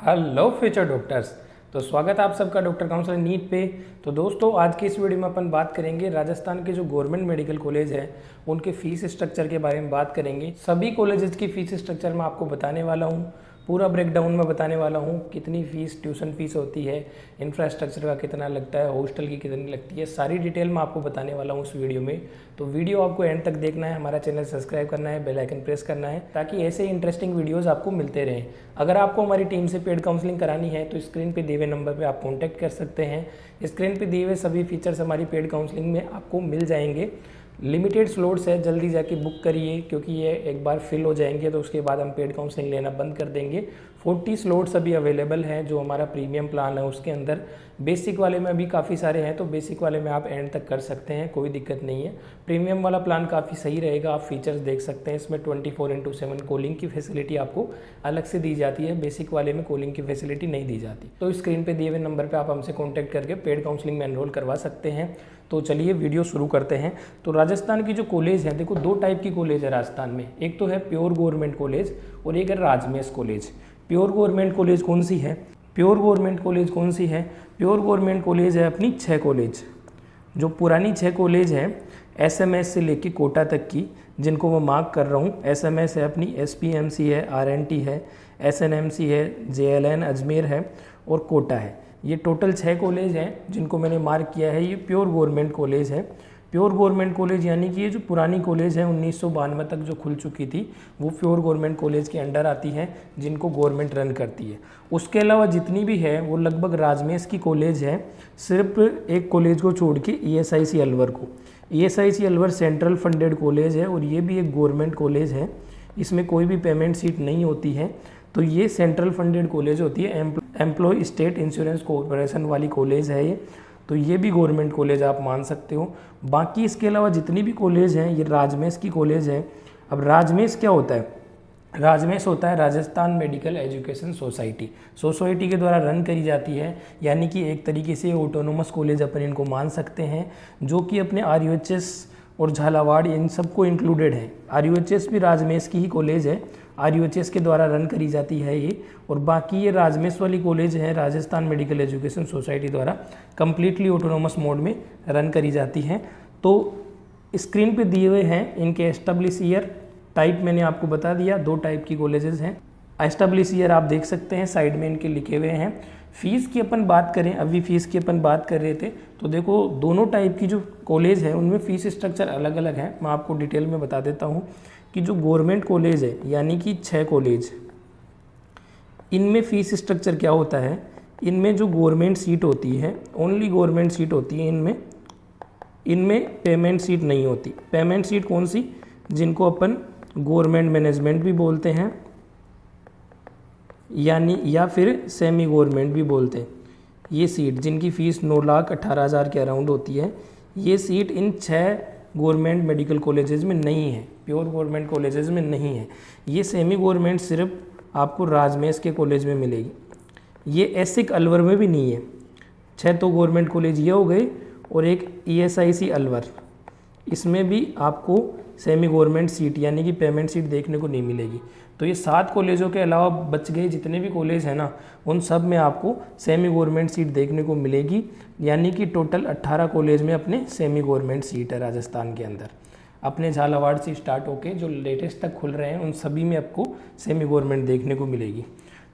Hello future doctors. तो स्वागत है आप सबका डॉक्टर काउंसलर नीट पे। तो दोस्तों आज की इस वीडियो में अपन बात करेंगे राजस्थान के जो गवर्नमेंट मेडिकल कॉलेज है उनके फीस स्ट्रक्चर के बारे में बात करेंगे। सभी कॉलेजेस की फीस स्ट्रक्चर मैं आपको बताने वाला हूँ, पूरा ब्रेकडाउन में बताने वाला हूँ। कितनी फीस ट्यूशन फीस होती है, इंफ्रास्ट्रक्चर का कितना लगता है, हॉस्टल की कितनी लगती है, सारी डिटेल मैं आपको बताने वाला हूँ इस वीडियो में। तो वीडियो आपको एंड तक देखना है, हमारा चैनल सब्सक्राइब करना है, बेल आइकन प्रेस करना है ताकि ऐसे इंटरेस्टिंग वीडियोस आपको मिलते रहें। अगर आपको हमारी टीम से पेड काउंसलिंग करानी है तो स्क्रीन पे दिए हुए नंबर पे आप कॉन्टैक्ट कर सकते हैं। स्क्रीन पे दिए हुए सभी फीचर्स हमारी पेड काउंसलिंग में आपको मिल जाएंगे। लिमिटेड स्लॉट्स है, जल्दी जाके बुक करिए क्योंकि ये एक बार फिल हो जाएंगे तो उसके बाद हम पेड काउंसलिंग लेना बंद कर देंगे। 40 स्लॉट्स अभी अवेलेबल हैं जो हमारा प्रीमियम प्लान है उसके अंदर। बेसिक वाले में भी काफ़ी सारे हैं तो बेसिक वाले में आप एंड तक कर सकते हैं, कोई दिक्कत नहीं है। प्रीमियम वाला प्लान काफ़ी सही रहेगा, आप फीचर्स देख सकते हैं। इसमें 24/7 कॉलिंग की फैसिलिटी आपको अलग से दी जाती है, बेसिक वाले में कॉलिंग की फैसिलिटी नहीं दी जाती। तो स्क्रीन पे दिए हुए नंबर पे आप हमसे कॉन्टैक्ट करके पेड काउंसलिंग में एनरोल करवा सकते हैं। तो चलिए वीडियो शुरू करते हैं। तो राजस्थान की जो कॉलेज है, देखो दो टाइप की कॉलेज है राजस्थान में, एक तो है प्योर गवर्नमेंट कॉलेज और एक है राजमेश कॉलेज। प्योर गवर्नमेंट कॉलेज कौन सी है? प्योर गवर्नमेंट कॉलेज कौन सी है? प्योर गवर्नमेंट कॉलेज है अपनी 6 कॉलेज, जो पुरानी 6 कॉलेज है एसएमएस से लेके कोटा तक की, जिनको मैं मार्क कर रहा हूँ। एसएमएस है अपनी, एसपीएमसी है, आरएनटी है, एसएनएमसी है, जेएलएन अजमेर है और कोटा है। ये टोटल 6 कॉलेज हैं जिनको मैंने मार्क किया है। ये प्योर गवर्नमेंट कॉलेज है। प्योर गवर्नमेंट कॉलेज यानी कि ये जो पुरानी कॉलेज है 1992 तक जो खुल चुकी थी वो प्योर गवर्नमेंट कॉलेज के अंडर आती है, जिनको गवर्नमेंट रन करती है। उसके अलावा जितनी भी है वो लगभग राजमेश की कॉलेज है, सिर्फ एक कॉलेज को छोड़ के ईएसआईसी अलवर को। ESIC Alwar central funded college है और ये भी एक गवर्नमेंट कॉलेज है, इसमें कोई भी पेमेंट सीट नहीं होती है। तो ये सेंट्रल फंडेड कॉलेज होती है, एम्प्लॉय स्टेट इंश्योरेंस कॉर्पोरेशन वाली कॉलेज है ये। तो ये भी गवर्नमेंट कॉलेज आप मान सकते हो। बाकी इसके अलावा जितनी भी कॉलेज हैं ये राजमेश की कॉलेज है। अब राजमेश क्या होता है? राजमेश होता है राजस्थान मेडिकल एजुकेशन सोसाइटी के द्वारा रन करी जाती है, यानी कि एक तरीके से ऑटोनोमस कॉलेज अपन इनको मान सकते हैं, जो कि अपने आरयूएचएस और झालावाड़ इन सबको इंक्लूडेड है। आरयूएचएस भी राजमेश की ही कॉलेज है, आरयूएचएस के द्वारा रन करी जाती है ये। और बाकी ये राजमेश वाली कॉलेज है राजस्थान मेडिकल एजुकेशन सोसाइटी द्वारा कम्प्लीटली ऑटोनोमस मोड में रन करी जाती हैं। तो स्क्रीन पे दिए हुए हैं इनके एस्टेब्लिश ईयर, टाइप मैंने आपको बता दिया, 2 टाइप की कॉलेजेस हैं। एस्टेब्लिश ईयर आप देख सकते हैं, साइड में इनके लिखे हुए हैं। फ़ीस की अपन बात करें, अभी फ़ीस की अपन बात कर रहे थे, तो देखो दोनों टाइप की जो कॉलेज है उनमें फ़ीस स्ट्रक्चर अलग अलग है। मैं आपको डिटेल में बता देता हूँ कि जो गवर्नमेंट कॉलेज है यानी कि 6 कॉलेज, इनमें फ़ीस स्ट्रक्चर क्या होता है। इनमें जो गवर्नमेंट सीट होती है, ओनली गवर्नमेंट सीट होती है, इनमें पेमेंट सीट नहीं होती। पेमेंट सीट कौन सी? जिनको अपन गवर्नमेंट मैनेजमेंट भी बोलते हैं, यानी या फिर सेमी गवर्नमेंट भी बोलते हैं। ये सीट जिनकी फ़ीस 9,18,000 के अराउंड होती है, ये सीट इन 6 गवर्नमेंट मेडिकल कॉलेजेस में नहीं है, प्योर गवर्नमेंट कॉलेजेस में नहीं है। ये सेमी गवर्नमेंट सिर्फ आपको राजमेश के कॉलेज में मिलेगी। ये एसिक अलवर में भी नहीं है। 6 तो गवर्नमेंट कॉलेज ये हो गए और एक ईएसआईसी अलवर, इसमें भी आपको सेमी गवर्नमेंट सीट यानी कि पेमेंट सीट देखने को नहीं मिलेगी। तो ये 7 कॉलेजों के अलावा बच गए जितने भी कॉलेज हैं ना, उन सब में आपको सेमी गवर्नमेंट सीट देखने को मिलेगी। यानी कि टोटल 18 कॉलेज में अपने सेमी गवर्नमेंट सीट है राजस्थान के अंदर। अपने झालावाड़ से स्टार्ट होके जो लेटेस्ट तक खुल रहे हैं उन सभी में आपको सेमी गवर्नमेंट देखने को मिलेगी।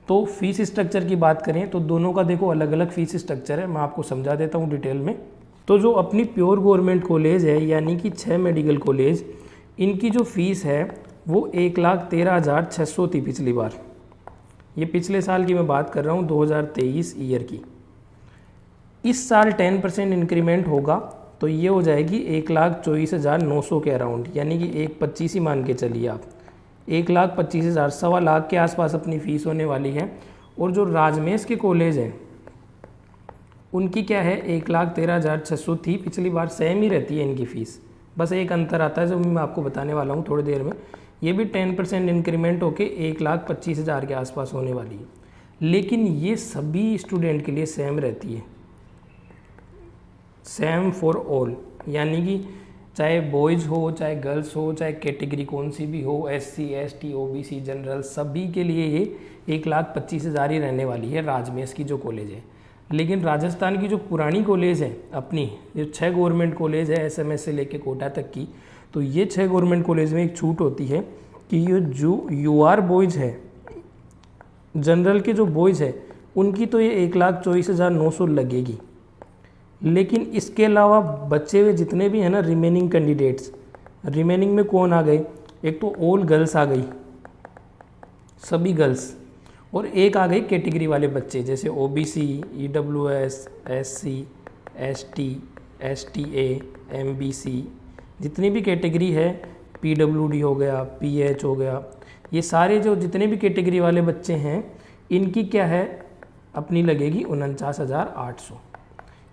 तो फीस स्ट्रक्चर की बात करें तो दोनों का देखो अलग अलग फीस स्ट्रक्चर है, मैं आपको समझा देता हूँ डिटेल में। तो जो अपनी प्योर गवर्नमेंट कॉलेज है यानी कि 6 मेडिकल कॉलेज, इनकी जो फ़ीस है वो 1,13,600 थी पिछली बार। ये पिछले साल की मैं बात कर रहा हूँ, 2023 ईयर की। इस साल 10% इंक्रीमेंट होगा तो ये हो जाएगी 1,24,900 के अराउंड, यानी कि 1,25,000 ही मान के चलिए आप। 1,25,000, 1.25 लाख के आसपास अपनी फ़ीस होने वाली है। और जो राजमेश के कॉलेज हैं उनकी क्या है, 1,13,600 थी पिछली बार, सेम ही रहती है इनकी फ़ीस, बस एक अंतर आता है जो मैं आपको बताने वाला हूँ थोड़ी देर में। ये भी 10% इंक्रीमेंट होके 1,25,000 के आसपास होने वाली है। लेकिन ये सभी स्टूडेंट के लिए सेम रहती है, सेम फॉर ऑल, यानी कि चाहे बॉयज़ हो, चाहे गर्ल्स हो, चाहे कैटेगरी कौन सी भी हो, SC ST OBC जनरल, सभी के लिए ये 1,25,000 ही रहने वाली है राजमेश की जो कॉलेज है। लेकिन राजस्थान की जो पुरानी कॉलेज है अपनी, जो 6 गवर्नमेंट कॉलेज है SMS से लेके कोटा तक की, तो ये 6 गवर्नमेंट कॉलेज में एक छूट होती है कि ये जो UR बॉयज़ है, जनरल के जो बॉयज़ है, उनकी तो ये 1,24,900 लगेगी। लेकिन इसके अलावा बचे हुए जितने भी हैं ना रिमेनिंग कैंडिडेट्स, रिमेनिंग में कौन आ गए, एक तो ऑल गर्ल्स आ गई, सभी गर्ल्स, और एक आ गई कैटेगरी वाले बच्चे जैसे OBC, EWS, SC ST STA MBC, जितनी भी कैटेगरी है, PWD हो गया, PH हो गया, ये सारे जो जितने भी कैटेगरी वाले बच्चे हैं, इनकी क्या है अपनी लगेगी 49,800।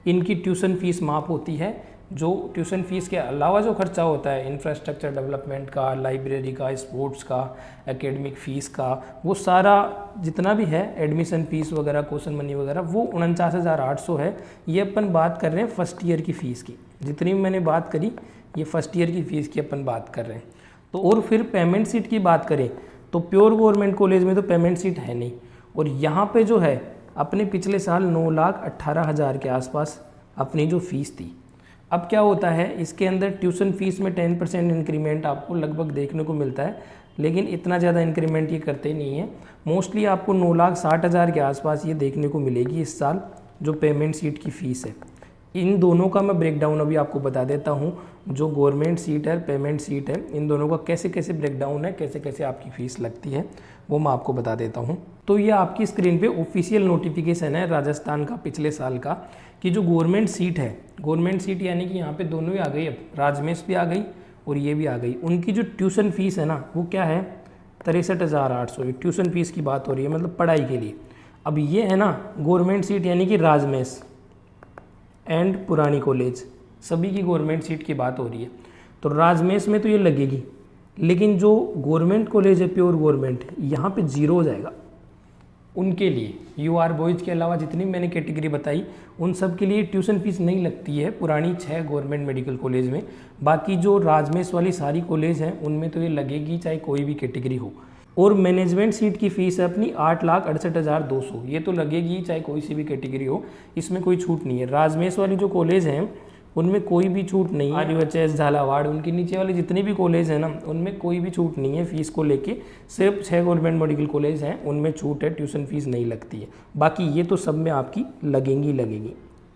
इनकी ट्यूशन फ़ीस माफ़ होती है। जो ट्यूशन फ़ीस के अलावा जो खर्चा होता है इंफ्रास्ट्रक्चर डेवलपमेंट का, लाइब्रेरी का, स्पोर्ट्स का, एकेडमिक फ़ीस का, वो सारा जितना भी है, एडमिशन फ़ीस वगैरह, क्वेश्चन मनी वगैरह, वो 49,800 है। ये अपन बात कर रहे हैं फर्स्ट ईयर की फ़ीस की। जितनी भी मैंने बात करी ये फर्स्ट ईयर की फ़ीस की अपन बात कर रहे हैं। तो और फिर पेमेंट सीट की बात करें तो प्योर गवर्नमेंट कॉलेज में तो पेमेंट सीट है नहीं, और यहाँ पे जो है अपने पिछले साल 9,18,000 के आसपास अपनी जो फ़ीस थी। अब क्या होता है, इसके अंदर ट्यूशन फ़ीस में 10% इंक्रीमेंट आपको लगभग देखने को मिलता है, लेकिन इतना ज़्यादा इंक्रीमेंट ये करते नहीं है। मोस्टली आपको 9,60,000 के आसपास ये देखने को मिलेगी इस साल जो पेमेंट सीट की फ़ीस है। इन दोनों का मैं ब्रेकडाउन अभी आपको बता देता हूँ, जो गवर्नमेंट सीट है, पेमेंट सीट है, इन दोनों का कैसे कैसे ब्रेकडाउन है, कैसे कैसे आपकी फ़ीस लगती है, वो मैं आपको बता देता हूँ। तो ये आपकी स्क्रीन पे ऑफिशियल नोटिफिकेशन है राजस्थान का पिछले साल का, कि जो गवर्नमेंट सीट है, गवर्नमेंट सीट यानी कि यहाँ पे दोनों ही आ गई, अब राजमेश भी आ गई और ये भी आ गई। उनकी जो ट्यूशन फ़ीस है ना, वो क्या है 63,800। ट्यूशन फ़ीस की बात हो रही है, मतलब पढ़ाई के लिए। अब ये है ना गवर्नमेंट सीट यानी कि राजमेश एंड पुरानी कॉलेज, सभी की गवर्नमेंट सीट की बात हो रही है। तो राजमेश में तो ये लगेगी, लेकिन जो गवर्नमेंट कॉलेज है प्योर गवर्नमेंट, यहाँ पे जीरो हो जाएगा उनके लिए। UR बॉयज़ के अलावा जितनी मैंने कैटेगरी बताई उन सब के लिए ट्यूशन फीस नहीं लगती है पुरानी 6 गवर्नमेंट मेडिकल कॉलेज में। बाकी जो राजमेश वाली सारी कॉलेज हैं उनमें तो ये लगेगी, चाहे कोई भी कैटेगरी हो। और मैनेजमेंट सीट की फ़ीस है अपनी 8,68,200, ये तो लगेगी चाहे कोई सी भी कैटेगरी हो, इसमें कोई छूट नहीं है। राजमेश वाली जो कॉलेज हैं उनमें कोई भी छूट नहीं है। RUHS, झालावाड़, उनके नीचे वाले जितने भी कॉलेज हैं ना, उनमें कोई भी छूट नहीं है फ़ीस को लेके। सिर्फ 6 गवर्नमेंट मेडिकल कॉलेज हैं उनमें छूट है, ट्यूशन फ़ीस नहीं लगती है। बाकी ये तो सब में आपकी लगेंगी,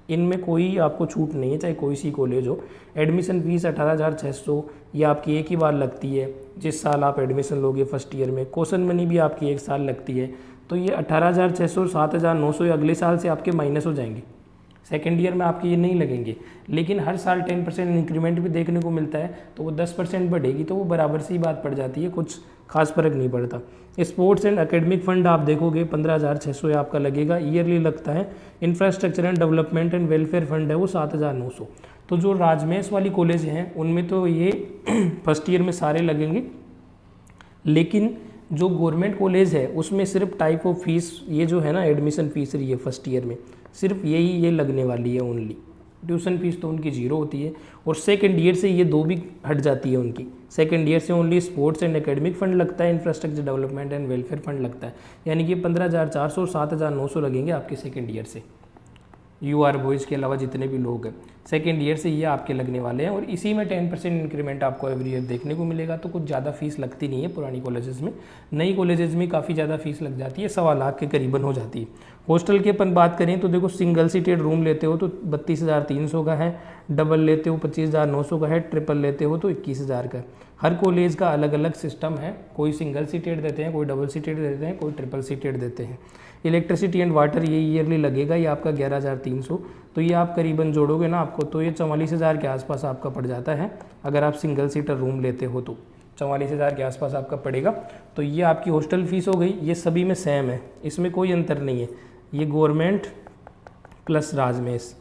इनमें कोई आपको छूट नहीं है, चाहे कोई सी कॉलेज हो। एडमिशन फ़ीस 18,600 ये आपकी एक ही बार लगती है जिस साल आप एडमिशन लोगे फर्स्ट ईयर में। क्वेश्चन मनी भी आपकी एक साल लगती है, तो ये 18,600 7,900 ये अगले साल से आपके माइनस हो जाएंगे। सेकेंड ईयर में आपके ये नहीं लगेंगे, लेकिन हर साल 10% इंक्रीमेंट भी देखने को मिलता है, तो वो 10% बढ़ेगी, तो वो बराबर सी बात पड़ जाती है, कुछ खास फर्क नहीं पड़ता। स्पोर्ट्स एंड एकेडमिक फंड आप देखोगे 15,600 आपका लगेगा, ईयरली लगता है। Infrastructure and development and welfare fund है वो 7,900। तो जो राजमेश वाली कॉलेज हैं उनमें तो ये फर्स्ट ईयर में सारे लगेंगे, लेकिन जो गवर्नमेंट कॉलेज है उसमें सिर्फ टाइप ऑफ फीस ये जो है ना एडमिशन फीस रही है फर्स्ट ईयर में, सिर्फ ये लगने वाली है ओनली। ट्यूशन फीस तो उनकी जीरो होती है, और सेकेंड ईयर से ये दो भी हट जाती है उनकी। सेकेंड ईयर से only sports and academic fund लगता है, infrastructure development and welfare fund लगता है, यानी कि 15,400 और 7,900 लगेंगे आपके सेकेंड ईयर से। UR बॉयज़ के अलावा जितने भी लोग हैं सेकेंड ईयर से ये आपके लगने वाले हैं, और इसी में 10% इंक्रीमेंट आपको एवरी ईयर देखने को मिलेगा। तो कुछ ज़्यादा फीस लगती नहीं है पुरानी कॉलेजेस में, नई कॉलेजेस में काफ़ी ज़्यादा फीस लग जाती है, 1.25 लाख के करीबन हो जाती है। हॉस्टल की अपन बात करें तो देखो, सिंगल सीटेड रूम लेते हो तो 32,300 का है, डबल लेते हो 25,900 का है, ट्रिपल लेते हो तो 21,000 का है। हर कॉलेज का अलग अलग सिस्टम है, कोई सिंगल सीटेड देते हैं, कोई डबल सीटेड देते हैं, कोई ट्रिपल सीटेड देते हैं। इलेक्ट्रिसिटी एंड वाटर ये ईयरली लगेगा, ये आपका 11,300, तो ये आप करीबन जोड़ोगे ना आपको तो ये 44,000 के आसपास आपका पड़ जाता है। अगर आप सिंगल सीटर रूम लेते हो तो 44,000 के आसपास आपका पड़ेगा। तो ये आपकी हॉस्टल फीस हो गई, ये सभी में सेम है, इसमें कोई अंतर नहीं है। ये गवर्नमेंट प्लस राजमेश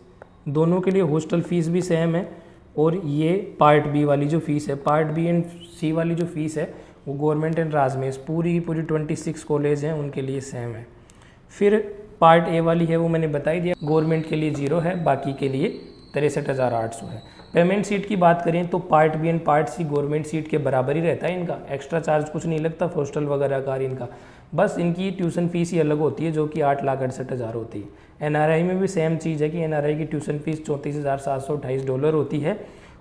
दोनों के लिए हॉस्टल फीस भी सेम है, और ये पार्ट बी वाली जो फ़ीस है, पार्ट बी एंड सी वाली जो फ़ीस है वो गवर्नमेंट एंड राजमेश पूरी 26 कॉलेज हैं उनके लिए सेम है। फिर पार्ट ए वाली है वो मैंने बता ही दिया, गवर्नमेंट के लिए 0 है, बाकी के लिए 63,800 है। पेमेंट सीट की बात करें तो part B and part C government seat के बराबर ही रहता है इनका, एक्स्ट्रा चार्ज कुछ नहीं लगता हॉस्टल वगैरह का इनका, बस इनकी ट्यूशन फीस ही अलग होती है जो कि 8,68,000 होती है। एनआरआई में भी सेम चीज़ है कि एनआरआई की ट्यूशन फीस $34,728 होती है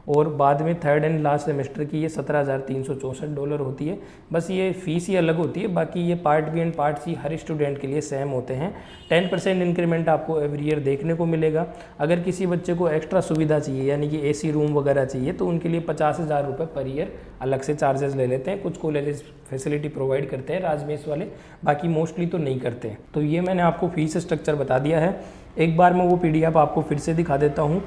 और बाद में थर्ड एंड लास्ट सेमेस्टर की ये $17,364 होती है। बस ये फ़ीस ही अलग होती है, बाकी ये part B and part C हर स्टूडेंट के लिए सेम होते हैं। 10% इंक्रीमेंट आपको एवरी ईयर देखने को मिलेगा। अगर किसी बच्चे को एक्स्ट्रा सुविधा चाहिए यानी कि एसी रूम वगैरह चाहिए तो उनके लिए 50,000 रुपये पर ईयर अलग से चार्जेस ले लेते हैं। कुछ कॉलेजेस फैसिलिटी प्रोवाइड करते हैं राजमेश वाले, बाकी मोस्टली तो नहीं करते हैं। तो ये मैंने आपको फीस स्ट्रक्चर बता दिया है। एक बार मैं वो PDF आपको फिर से दिखा देता हूँ।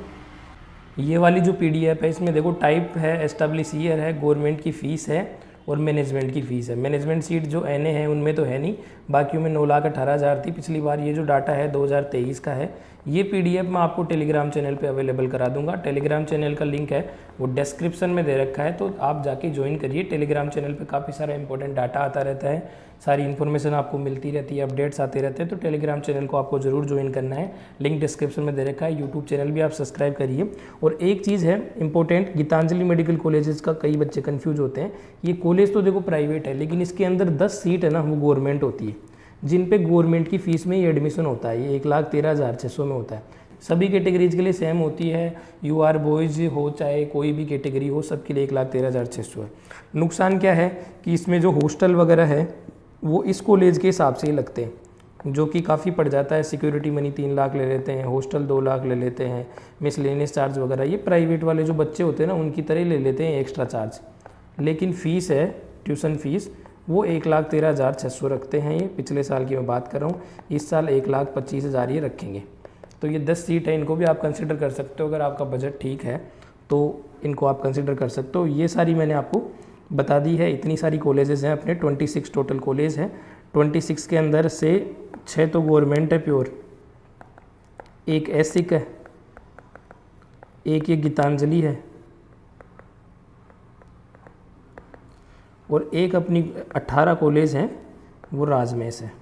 ये वाली जो PDF है इसमें देखो टाइप है, एस्टेब्लिश ईयर है, गवर्नमेंट की फ़ीस है और मैनेजमेंट की फ़ीस है। मैनेजमेंट सीट जो NA है उनमें तो है नहीं, बाकियों में 9,18,000 थी पिछली बार। ये जो डाटा है 2023 का है। ये PDF मैं आपको टेलीग्राम चैनल पे अवेलेबल करा दूंगा। टेलीग्राम चैनल का लिंक है वो डिस्क्रिप्शन में दे रखा है, तो आप जाके ज्वाइन करिए। टेलीग्राम चैनल पे काफ़ी सारा इंपॉर्टेंट डाटा आता रहता है, सारी इन्फॉर्मेशन आपको मिलती रहती है, अपडेट्स आते रहते हैं। तो टेलीग्राम चैनल को आपको ज़रूर ज्वाइन करना है, लिंक डिस्क्रिप्शन में दे रखा है। यूट्यूब चैनल भी आप सब्सक्राइब करिए। और एक चीज़ है इंपॉर्टेंट, गीतांजलि मेडिकल कॉलेजेस का कई बच्चे कन्फ्यूज होते हैं। ये कॉलेज तो देखो प्राइवेट है, लेकिन इसके अंदर 10 सीट है ना वो गवर्नमेंट होती है, जिन पे गवर्नमेंट की फ़ीस में ये एडमिशन होता है। ये 1,13,600 में होता है। सभी कैटेगरीज के लिए सेम होती है, UR बॉयज़ हो चाहे कोई भी कैटेगरी हो, सबके लिए 1,13,600 है। नुकसान क्या है कि इसमें जो हॉस्टल वगैरह है वो इस कॉलेज के हिसाब से ही लगते हैं, जो कि काफ़ी पड़ जाता है। सिक्योरिटी मनी 3 लाख ले लेते हैं, हॉस्टल 2 लाख ले लेते हैं, मिसलेनियस चार्ज वगैरह ये प्राइवेट वाले जो बच्चे होते हैं ना उनकी तरह ले लेते हैं एक्स्ट्रा चार्ज। लेकिन फ़ीस है ट्यूशन फ़ीस वो 1,13,600 रखते हैं। ये पिछले साल की मैं बात कर रहा हूँ, इस साल 1,25,000 ये रखेंगे। तो ये 10 सीट है, इनको भी आप कंसिडर कर सकते हो। अगर आपका बजट ठीक है तो इनको आप कंसिडर कर सकते हो। ये सारी मैंने आपको बता दी है। इतनी सारी कॉलेजेस हैं अपने, 26 टोटल कॉलेज हैं। 26 के अंदर से 6 तो गवर्नमेंट है प्योर, एक एसिक है, एक ये गीतांजलि है और एक अपनी 18 कॉलेज हैं वो राजमेश है।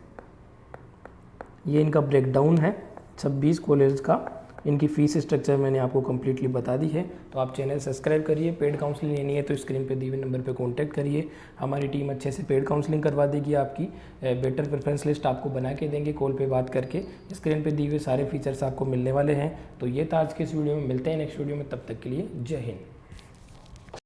ये इनका ब्रेकडाउन है 26 कॉलेज का। इनकी फ़ीस स्ट्रक्चर मैंने आपको कम्प्लीटली बता दी है। तो आप चैनल सब्सक्राइब करिए। पेड काउंसलिंग लेनी है तो स्क्रीन पे दिए हुए नंबर पे कांटेक्ट करिए। हमारी टीम अच्छे से पेड काउंसलिंग करवा देगी। आपकी बेटर प्रेफरेंस लिस्ट आपको बना के देंगे कॉल पे बात करके। स्क्रीन पे दिए हुए सारे फीचर्स आपको मिलने वाले हैं। तो ये था आज के इस वीडियो में। मिलते हैं नेक्स्ट वीडियो में, तब तक के लिए जय हिंद।